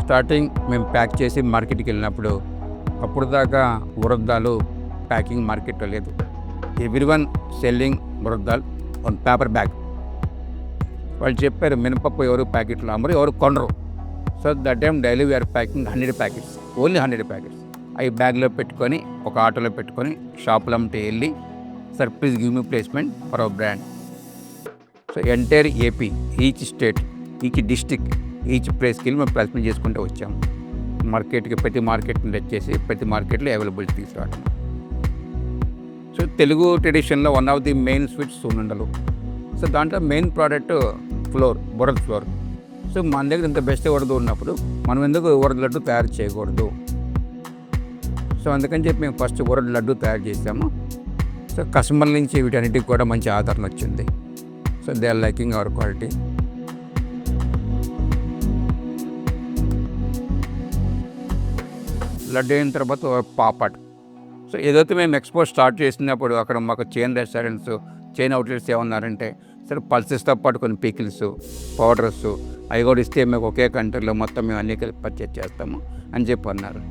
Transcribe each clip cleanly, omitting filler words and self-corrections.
Starting మేము pack చేసి మార్కెట్కి వెళ్ళినప్పుడు అప్పుడు దాకా ఉరద్దాలు ప్యాకింగ్ మార్కెట్లో లేదు. ఎవ్రీవన్ సెల్లింగ్ ఉరద్దాల్ ఆన్ పేపర్ బ్యాగ్. వాళ్ళు చెప్పారు మినపప్పు ఎవరు ప్యాకెట్లు అమ్మరు, ఎవరు కొనరు. So that time daily we ప్యాకింగ్ 100 ప్యాకెట్స్, ఓన్లీ 100 ప్యాకెట్స్. అవి బ్యాగ్లో పెట్టుకొని ఒక ఆటోలో పెట్టుకొని షాపులో అమ్మటే వెళ్ళి sir please give me placement for our brand. So entire AP, each state, each district, each ప్లేస్కి వెళ్ళి మేము ప్లేస్మెంట్ చేసుకుంటూ వచ్చాము. మార్కెట్కి ప్రతి మార్కెట్ని తెచ్చేసి ప్రతి మార్కెట్లో అవైలబిలిటీ తీసుకురావడం. సో తెలుగు ట్రెడిషన్లో one of the main sweets సున్నుండలు. సో దాంట్లో మెయిన్ ప్రోడక్ట్ ఫ్లోర్, బురద ఫ్లోర్. సో మన దగ్గర ఇంత బెస్ట్ ఉరద ఉన్నప్పుడు మనం ఎందుకు ఉరద లడ్డు తయారు చేయకూడదు? సో అందుకని చెప్పి మేము ఫస్ట్ ఉరద లడ్డు తయారు చేసాము. సో కస్టమర్ నుంచి వీటన్నిటికి కూడా మంచి ఆదరణ వచ్చింది. So they are liking our quality. Laddu అయిన తర్వాత పాపడ్. సో ఏదైతే మేము ఎక్స్పోర్ట్ స్టార్ట్ చేసినప్పుడు అక్కడ మాకు చైన్ రెస్టారెంట్స్, చైన్ అవుట్లెట్స్ ఏమన్నారంటే సరే పల్సెస్తో పాటు కొన్ని పికిల్స్, పౌడర్స్ అవి కూడా ఇస్తే మేము ఒకే కంట్రీలో మొత్తం మేము అన్ని కలిపి పర్చేజ్ చేస్తాము అని చెప్పి అన్నారు.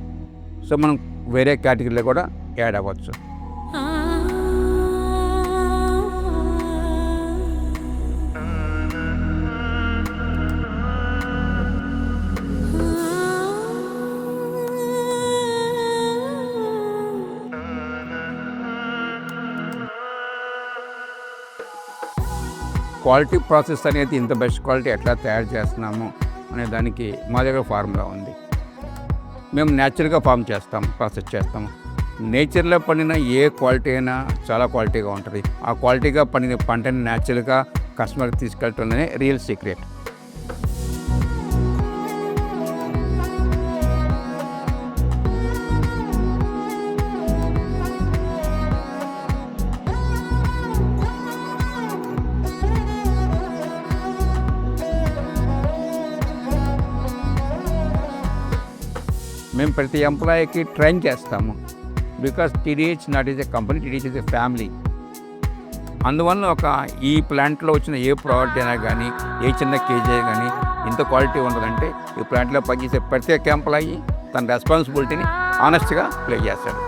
సో మనం వేరే కేటగిరీలో కూడా యాడ్ అవ్వచ్చు. క్వాలిటీ ప్రాసెస్ అనేది ఇంత బెస్ట్ క్వాలిటీ ఎట్లా తయారు చేస్తున్నాము అనే దానికి మా దగ్గర ఫార్ములా ఉంది. మేము న్యాచురల్గా ఫామ్ చేస్తాము, ప్రాసెస్ చేస్తాము. నేచర్లో పండిన ఏ క్వాలిటీ అయినా చాలా క్వాలిటీగా ఉంటుంది. ఆ క్వాలిటీగా పండిన పంటని న్యాచురల్గా కస్టమర్కి తీసుకెళ్ళటమే రియల్ సీక్రెట్. మేము ప్రతి ఎంప్లాయీకి ట్రైన్ చేస్తాము. Because TDH not is a company, TDH is a family. అందువల్ల ఈ ప్లాంట్లో వచ్చిన ఏ ప్రోడక్ట్ అయినా కానీ, ఏ చిన్న కేజీ కానీ ఇంత క్వాలిటీ ఉండదంటే ఈ ప్లాంట్లో పనిచేసే ప్రతి ఒక్క ఎంప్లాయీ తన రెస్పాన్సిబిలిటీని ఆనెస్ట్గా ప్లే చేస్తాడు.